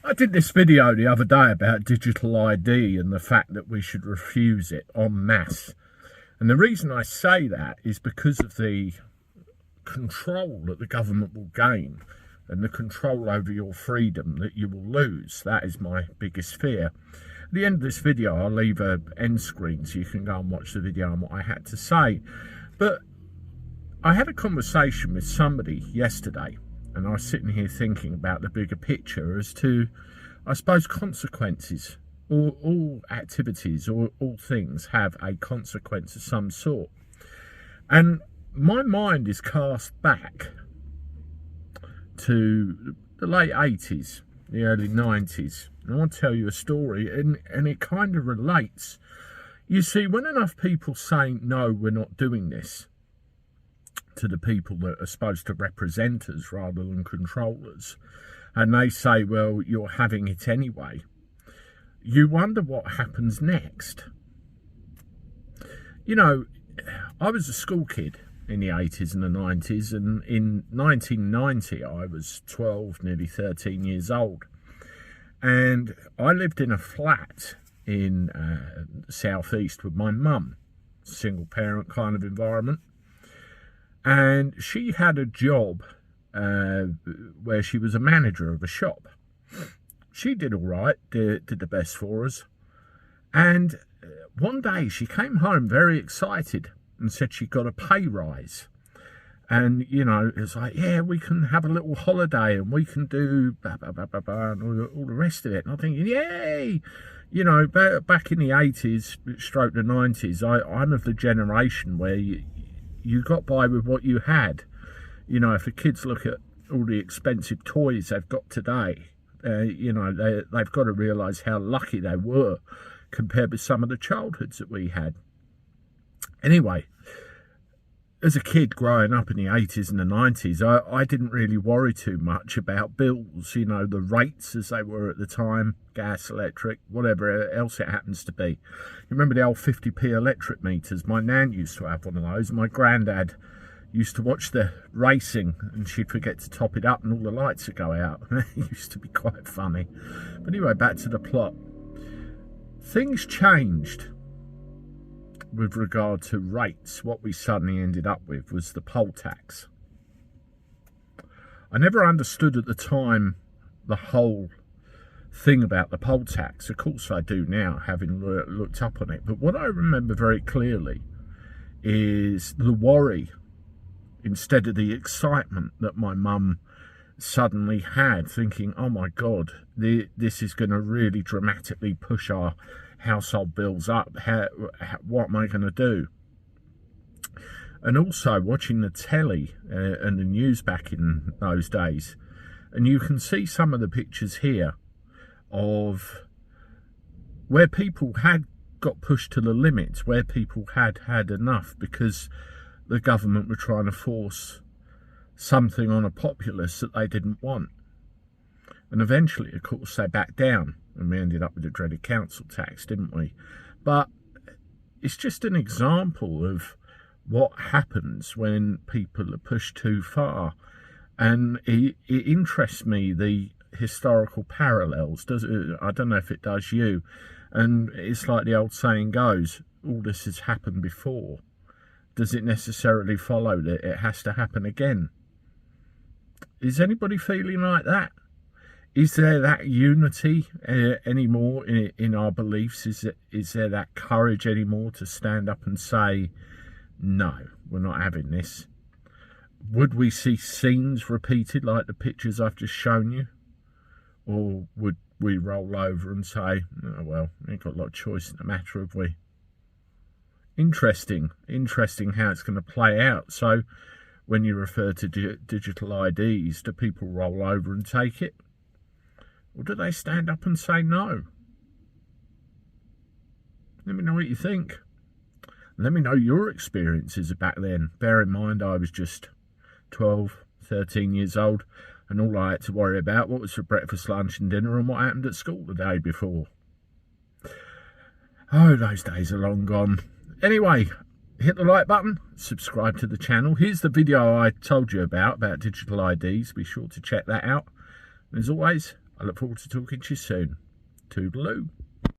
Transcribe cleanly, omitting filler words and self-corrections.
I did this video the other day about digital ID and the fact that we should refuse it en masse. And the reason I say that is because of the control that the government will gain and the control over your freedom that you will lose. That is my biggest fear. At the end of this video, I'll leave an end screen so you can go and watch the video and what I had to say. But I had a conversation with somebody yesterday, and I was sitting here thinking about the bigger picture as to, I suppose, consequences. All activities or all things have a consequence of some sort. And my mind is cast back to the late 80s, the early 90s. And I want to tell you a story, and it kind of relates. You see, when enough people say, no, we're not doing this, to the people that are supposed to represent us rather than control us, and they say, well, you're having it anyway, you wonder what happens next. You know, I was a school kid in the 80s and the 90s, and in 1990 I was 12, nearly 13 years old, and I lived in a flat in the southeast with my mum, single parent kind of environment. And she had a job where she was a manager of a shop. She did all right, did the best for us. And one day she came home very excited and said she got a pay rise. And, you know, it's like, yeah, we can have a little holiday and we can do blah, blah, blah, blah, blah, and all the rest of it. And I'm thinking, yay! You know, back in the 80s, stroke the 90s, I'm of the generation where you got by with what you had. You know, if the kids look at all the expensive toys they've got today, you know, they've got to realise how lucky they were compared with some of the childhoods that we had. Anyway, as a kid growing up in the 80s and the 90s, I didn't really worry too much about bills, you know, the rates as they were at the time, gas, electric, whatever else it happens to be. You remember the old 50p electric meters? My nan used to have one of those. My granddad used to watch the racing and she'd forget to top it up and all the lights would go out. It used to be quite funny. But anyway, back to the plot. Things changed with regard to rates. What we suddenly ended up with was the poll tax. I never understood at the time the whole thing about the poll tax. Of course I do now, having looked up on it. But what I remember very clearly is the worry instead of the excitement that my mum suddenly had, thinking, oh my God, this is going to really dramatically push our household bills up. What am I going to do? And also watching the telly and the news back in those days, and you can see some of the pictures here of where people had got pushed to the limits, where people had enough because the government were trying to force something on a populace that they didn't want. And eventually, of course, they backed down and we ended up with the dreaded council tax, didn't we? But it's just an example of what happens when people are pushed too far. And it interests me, the historical parallels. I don't know if it does you. And it's like the old saying goes, all this has happened before. Does it necessarily follow that it has to happen again? Is anybody feeling like that? Is there that unity anymore in our beliefs? Is there that courage anymore to stand up and say, no, we're not having this? Would we see scenes repeated like the pictures I've just shown you? Or would we roll over and say, oh, well, we ain't got a lot of choice in the matter, have we? Interesting how it's going to play out. So when you refer to digital IDs, do people roll over and take it? Or do they stand up and say no? Let me know what you think. Let me know your experiences back then. Bear in mind, I was just 12, 13 years old, and all I had to worry about what was for breakfast, lunch and dinner and what happened at school the day before. Oh, those days are long gone. Anyway, hit the like button, subscribe to the channel. Here's the video I told you about digital IDs. Be sure to check that out. And as always, I look forward to talking to you soon. Toodaloo.